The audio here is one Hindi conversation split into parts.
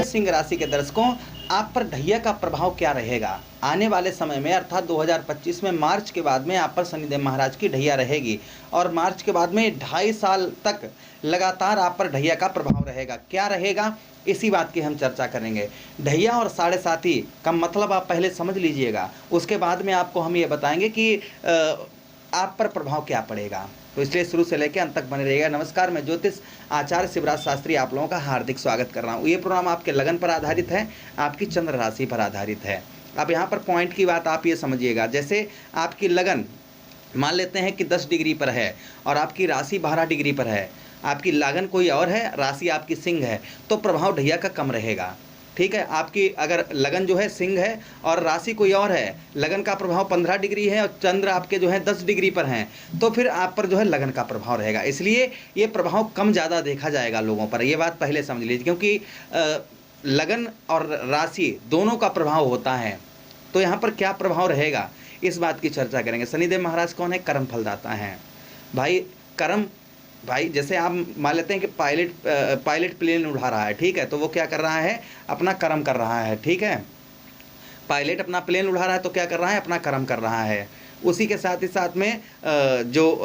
सिंह राशि के दर्शकों, आप पर ढैया का प्रभाव क्या रहेगा आने वाले समय में, अर्थात 2025 में मार्च के बाद में आप पर शनिदेव महाराज की ढैया रहेगी और मार्च के बाद में 2.5 साल तक लगातार आप पर ढैया का प्रभाव रहेगा। क्या रहेगा, इसी बात की हम चर्चा करेंगे। ढैया और साढ़े साथी का मतलब आप पहले समझ लीजिएगा, उसके बाद में आपको हम ये बताएंगे कि आप पर प्रभाव क्या पड़ेगा। तो इसलिए शुरू से लेकर अंत तक बने रहिएगा। नमस्कार, मैं ज्योतिष आचार्य शिवराज शास्त्री आप लोगों का हार्दिक स्वागत कर रहा हूँ। ये प्रोग्राम आपके लगन पर आधारित है, आपकी चंद्र राशि पर आधारित है। अब यहाँ पर पॉइंट की बात आप ये समझिएगा, जैसे आपकी लगन मान लेते हैं कि 10 डिग्री पर है और आपकी राशि 12 डिग्री पर है, आपकी लगन कोई और है, राशि आपकी सिंह है, तो प्रभाव ढैया का कम रहेगा। ठीक है, आपकी अगर लगन जो है सिंह है और राशि कोई और है, लगन का प्रभाव 15 डिग्री है और चंद्र आपके जो है 10 डिग्री पर हैं, तो फिर आप पर जो है लगन का प्रभाव रहेगा। इसलिए ये प्रभाव कम ज़्यादा देखा जाएगा लोगों पर, ये बात पहले समझ लीजिए, क्योंकि लगन और राशि दोनों का प्रभाव होता है। तो यहाँ पर क्या प्रभाव रहेगा, इस बात की चर्चा करेंगे। शनिदेव महाराज कौन है? कर्म फलदाता हैं भाई। कर्म भाई, जैसे आप मान लेते हैं कि पायलट प्लेन उड़ा रहा है, ठीक है, तो वो क्या कर रहा है? अपना कर्म कर रहा है। ठीक है, पायलट अपना प्लेन उड़ा रहा है तो क्या कर रहा है? अपना कर्म कर रहा है। उसी के साथ ही साथ में जो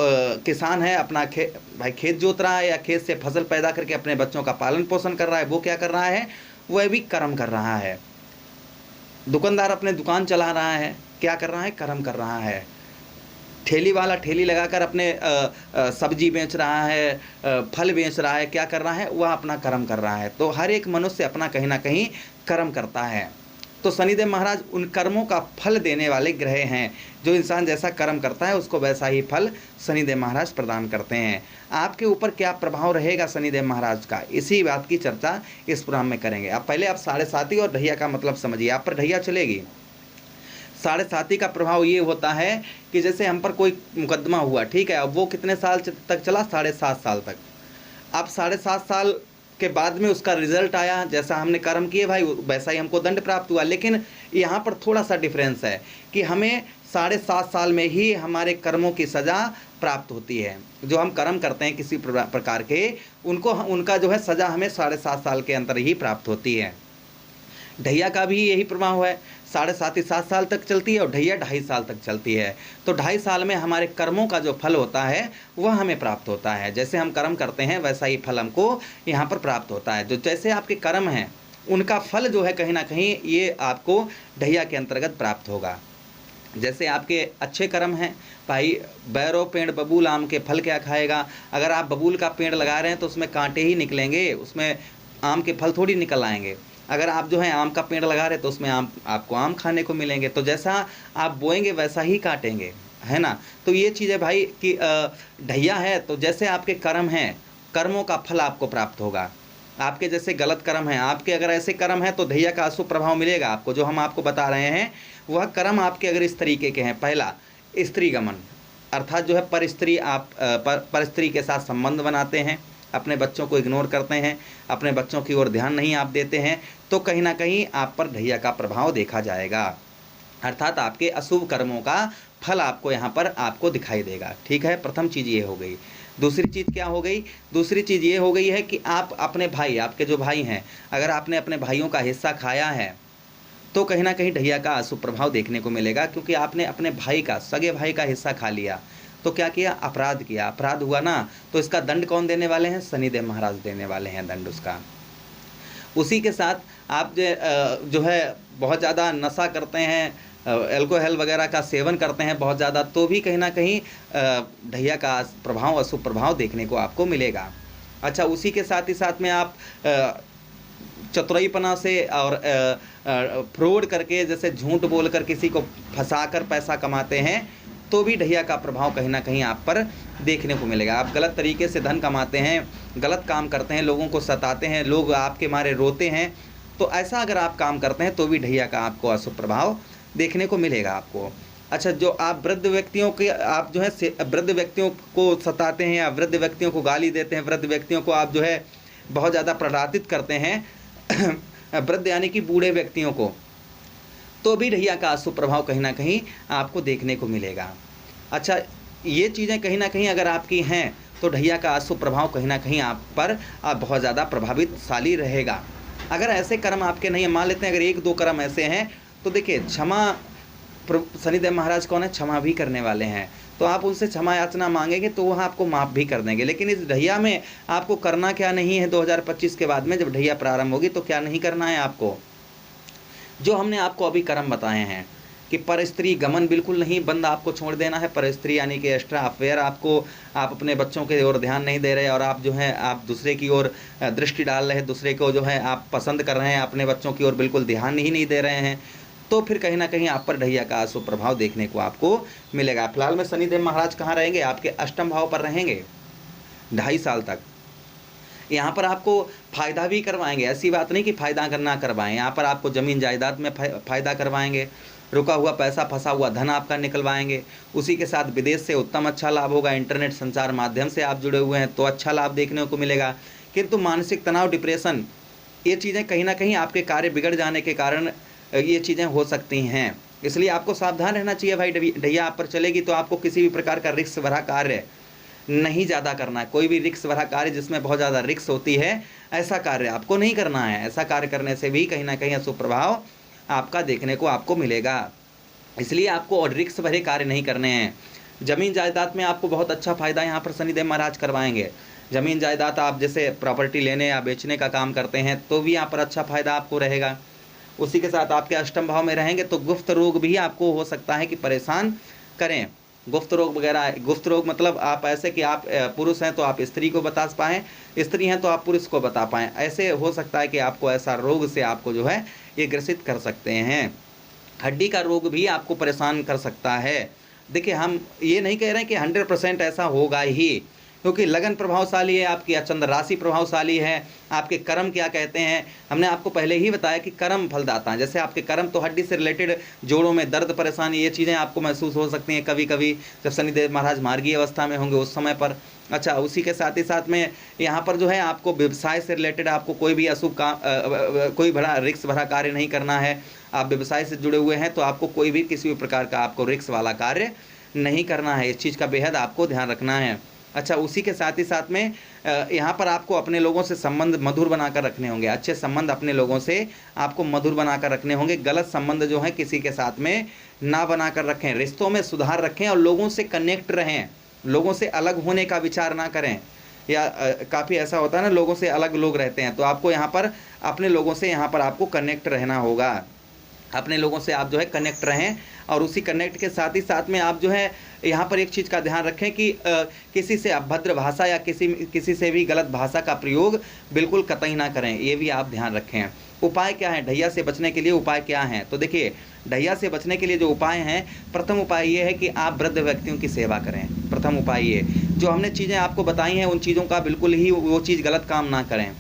किसान है अपना खेत जोत रहा है या खेत से फसल पैदा करके अपने बच्चों का पालन पोषण कर रहा है, वो क्या कर रहा है? वह भी कर्म कर रहा है। दुकानदार अपने दुकान चला रहा है, क्या कर रहा है? कर्म कर रहा है। ठेली वाला ठेली लगाकर अपने सब्जी बेच रहा है, फल बेच रहा है, क्या कर रहा है? वह अपना कर्म कर रहा है। तो हर एक मनुष्य अपना कहीं ना कहीं कर्म करता है। तो शनिदेव महाराज उन कर्मों का फल देने वाले ग्रह हैं। जो इंसान जैसा कर्म करता है उसको वैसा ही फल शनिदेव महाराज प्रदान करते हैं। आपके ऊपर क्या प्रभाव रहेगा शनिदेव महाराज का, इसी बात की चर्चा इस प्रोग्राम में करेंगे। अब पहले आप साढ़े साथी और ढैया का मतलब समझिए। आप पर ढैया चलेगी। साढ़े साथी का प्रभाव ये होता है कि जैसे हम पर कोई मुकदमा हुआ, ठीक है, अब वो कितने साल तक चला? 7.5 साल तक। अब 7.5 साल के बाद में उसका रिजल्ट आया, जैसा हमने कर्म किए भाई वैसा ही हमको दंड प्राप्त हुआ। लेकिन यहाँ पर थोड़ा सा डिफरेंस है कि हमें 7.5 साल में ही हमारे कर्मों की सज़ा प्राप्त होती है। जो हम कर्म करते हैं किसी प्रकार के, उनका जो है सज़ा हमें 7.5 साल के अंदर ही प्राप्त होती है। ढैया का भी यही प्रभाव है, 7.5 साल तक चलती है और ढैया 2.5 साल तक चलती है। तो 2.5 साल में हमारे कर्मों का जो फल होता है वह हमें प्राप्त होता है। जैसे हम कर्म करते हैं वैसा ही फल हमको यहाँ पर प्राप्त होता है। जो जैसे आपके कर्म हैं उनका फल जो है कहीं ना कहीं ये आपको ढैया के अंतर्गत प्राप्त होगा। जैसे आपके अच्छे कर्म हैं भाई, बैरो पेड़ बबूल आम के फल क्या खाएगा? अगर आप बबूल का पेड़ लगा रहे हैं तो उसमें कांटे ही निकलेंगे, उसमें आम के फल थोड़ी निकल आएंगे। अगर आप जो है आम का पेड़ लगा रहे तो उसमें आपको आम खाने को मिलेंगे। तो जैसा आप बोएंगे वैसा ही काटेंगे, है ना। तो ये चीज़ है भाई कि ढैया है तो जैसे आपके कर्म हैं, कर्मों का फल आपको प्राप्त होगा। आपके जैसे गलत कर्म हैं, आपके अगर ऐसे कर्म हैं तो ढैया का अशुभ प्रभाव मिलेगा आपको। जो हम आपको बता रहे हैं वह कर्म आपके अगर इस तरीके के हैं, पहला स्त्री गमन, अर्थात जो है पर स्त्री, आप पर स्त्री के साथ संबंध बनाते हैं, अपने बच्चों को इग्नोर करते हैं, अपने बच्चों की ओर ध्यान नहीं आप देते हैं, तो कहीं ना कहीं आप पर ढैया का प्रभाव देखा जाएगा। अर्थात आपके अशुभ कर्मों का फल आपको यहाँ पर आपको दिखाई देगा। ठीक है, प्रथम चीज़ ये हो गई। दूसरी चीज़ क्या हो गई? दूसरी चीज़ ये हो गई है कि आप अपने भाई, आपके जो भाई हैं, अगर आपने अपने भाइयों का हिस्सा खाया है तो कहीं ना कहीं ढैया का अशुभ प्रभाव देखने को मिलेगा, क्योंकि आपने अपने भाई का, सगे भाई का हिस्सा खा लिया तो क्या किया? अपराध किया। अपराध हुआ ना, तो इसका दंड कौन देने वाले हैं? शनिदेव महाराज देने वाले हैं दंड उसका। उसी के साथ आप जो है बहुत ज़्यादा नशा करते हैं, अल्कोहल वगैरह का सेवन करते हैं बहुत ज़्यादा, तो भी कहीं ना कहीं ढैया का प्रभाव, अशुभ प्रभाव देखने को आपको मिलेगा। अच्छा, उसी के साथ ही साथ में आप चतुराईपना से और फ्रॉड करके, जैसे झूठ बोलकर किसी को फंसाकर पैसा कमाते हैं, तो भी ढैया का प्रभाव कहीं ना कहीं आप पर देखने को मिलेगा। आप गलत तरीके से धन कमाते हैं, गलत काम करते हैं, लोगों को सताते हैं, लोग आपके मारे रोते हैं, तो ऐसा अगर आप काम करते हैं तो भी ढैया का आपको अशुभ प्रभाव देखने को मिलेगा आपको। अच्छा, जो आप वृद्ध व्यक्तियों के, आप जो है वृद्ध व्यक्तियों को सताते हैं या वृद्ध व्यक्तियों को गाली देते हैं, वृद्ध व्यक्तियों को आप जो है बहुत ज़्यादा प्रताड़ित करते हैं वृद्ध यानी कि बूढ़े व्यक्तियों को, तो भी ढैया का अशुभ प्रभाव कहीं ना कहीं आपको देखने को मिलेगा। अच्छा, ये चीज़ें कहीं ना कहीं अगर आपकी हैं तो ढैया का अशुभ प्रभाव कहीं ना कहीं आप पर बहुत ज़्यादा प्रभावितशाली रहेगा। अगर ऐसे कर्म आपके नहीं है, मान लेते हैं अगर 1-2 कर्म ऐसे हैं, तो देखिए क्षमा शनिदेव महाराज कौन है, क्षमा भी करने वाले हैं। तो आप उनसे क्षमा याचना मांगेंगे तो वह आपको माफ़ भी कर देंगे। लेकिन इस ढैया में आपको करना क्या नहीं है, 2025 के बाद में जब ढैया प्रारंभ होगी तो क्या नहीं करना है आपको, जो हमने आपको अभी कर्म बताए हैं कि पर स्त्री गमन बिल्कुल नहीं, बंद आपको छोड़ देना है। पर स्त्री यानी कि एक्स्ट्रा अफेयर, आपको आप अपने बच्चों के ओर ध्यान नहीं दे रहे और आप जो है आप दूसरे की ओर दृष्टि डाल रहे हैं, दूसरे को जो है आप पसंद कर रहे हैं, अपने बच्चों की ओर बिल्कुल ध्यान ही नहीं दे रहे हैं, तो फिर कहीं ना कहीं आप पर ढैया का अशुभ प्रभाव देखने को आपको मिलेगा। फिलहाल में शनिदेव महाराज कहाँ रहेंगे, आपके अष्टम भाव पर रहेंगे 2.5 साल तक। यहाँ पर आपको फ़ायदा भी करवाएंगे, ऐसी बात नहीं कि फ़ायदा करना करवाएं, यहाँ पर आपको ज़मीन जायदाद में फ़ायदा करवाएंगे, रुका हुआ पैसा फंसा हुआ धन आपका निकलवाएंगे। उसी के साथ विदेश से उत्तम अच्छा लाभ होगा। इंटरनेट संचार माध्यम से आप जुड़े हुए हैं तो अच्छा लाभ देखने को मिलेगा। किंतु मानसिक तनाव, डिप्रेशन, ये चीज़ें कहीं ना कहीं आपके कार्य बिगड़ जाने के कारण ये चीज़ें हो सकती हैं, इसलिए आपको सावधान रहना चाहिए। भाई ढैया आप पर चलेगी तो आपको किसी भी प्रकार का रिस्क भरा कार्य नहीं ज़्यादा करना है। कोई भी रिस्क भरा कार्य जिसमें बहुत ज़्यादा रिस्क होती है, ऐसा कार्य आपको नहीं करना है। ऐसा कार्य करने से भी कहीं ना कहीं अशुभ प्रभाव आपका देखने को आपको मिलेगा, इसलिए आपको और रिस्क भरे कार्य नहीं करने हैं। ज़मीन जायदाद में आपको बहुत अच्छा फ़ायदा यहाँ पर शनिदेव महाराज करवाएंगे। ज़मीन जायदाद आप जैसे प्रॉपर्टी लेने या बेचने का काम करते हैं तो भी यहाँ पर अच्छा फ़ायदा आपको रहेगा। उसी के साथ आपके अष्टम भाव में रहेंगे तो गुप्त रोग भी आपको हो सकता है कि परेशान करें। गुप्त रोग वगैरह, गुप्त रोग मतलब आप ऐसे कि आप पुरुष हैं तो आप स्त्री को बता पाएँ, स्त्री हैं तो आप पुरुष को बता पाएँ, ऐसे हो सकता है कि आपको ऐसा रोग से आपको जो है ये ग्रसित कर सकते हैं। हड्डी का रोग भी आपको परेशान कर सकता है। देखिए हम ये नहीं कह रहे हैं कि 100% ऐसा होगा ही, क्योंकि लगन प्रभावशाली है आपकी, चंद्र राशि प्रभावशाली है, आपके कर्म क्या कहते हैं हमने आपको पहले ही बताया कि कर्म फलदाता हैं। जैसे आपके कर्म तो हड्डी से रिलेटेड, जोड़ों में दर्द, परेशानी, ये चीज़ें आपको महसूस हो सकती हैं कभी कभी जब शनिदेव महाराज मार्गीय अवस्था में होंगे उस समय पर। अच्छा, उसी के साथ ही साथ में यहाँ पर जो है आपको व्यवसाय से रिलेटेड आपको कोई भी अशुभ काम, कोई बड़ा रिस्क भरा कार्य नहीं करना है। आप व्यवसाय से जुड़े हुए हैं तो आपको कोई भी किसी भी प्रकार का आपको रिस्क वाला कार्य नहीं करना है, इस चीज़ का बेहद आपको ध्यान रखना है। अच्छा, उसी के साथ ही साथ में यहाँ पर आपको अपने लोगों से संबंध मधुर बनाकर रखने होंगे। अच्छे संबंध अपने लोगों से आपको मधुर बनाकर रखने होंगे। गलत संबंध जो है किसी के साथ में ना बनाकर रखें, रिश्तों में सुधार रखें और लोगों से कनेक्ट रहें। लोगों से अलग होने का विचार ना करें, या काफ़ी ऐसा होता है ना, लोगों से अलग लोग रहते हैं, तो आपको यहाँ पर अपने लोगों से यहाँ पर आपको कनेक्ट रहना होगा। अपने लोगों से आप जो है कनेक्ट रहें और उसी कनेक्ट के साथ ही साथ में आप जो है यहाँ पर एक चीज़ का ध्यान रखें कि किसी से अभद्र भाषा या किसी से भी गलत भाषा का प्रयोग बिल्कुल कतई ना करें, ये भी आप ध्यान रखें। उपाय क्या है ढैया से बचने के लिए, उपाय क्या हैं? तो देखिए, ढैया से बचने के लिए जो उपाय हैं, प्रथम उपाय ये है कि आप वृद्ध व्यक्तियों की सेवा करें। प्रथम उपाय ये, जो हमने चीज़ें आपको बताई हैं उन चीज़ों का बिल्कुल ही वो चीज़ गलत काम ना करें।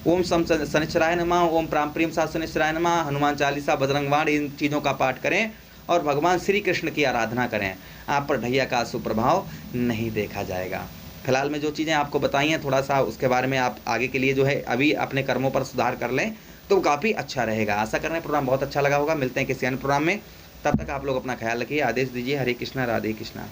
ओम सम शनिश्चराय नमः, ओम प्राम सा शनिश्चराय नमः, हनुमान चालीसा, बजरंग बाण, इन चीज़ों का पाठ करें और भगवान श्री कृष्ण की आराधना करें। आप पर ढैया का सुप्रभाव नहीं देखा जाएगा। फिलहाल में जो चीज़ें आपको बताई हैं, थोड़ा सा उसके बारे में आप आगे के लिए जो है अभी अपने कर्मों पर सुधार कर लें तो काफ़ी अच्छा रहेगा। आशा कर रहे हैं प्रोग्राम बहुत अच्छा लगा होगा। मिलते हैं किसी अन्य प्रोग्राम में, तब तक आप लोग अपना ख्याल रखिए। आदेश दीजिए। हरे कृष्णा, राधे कृष्णा।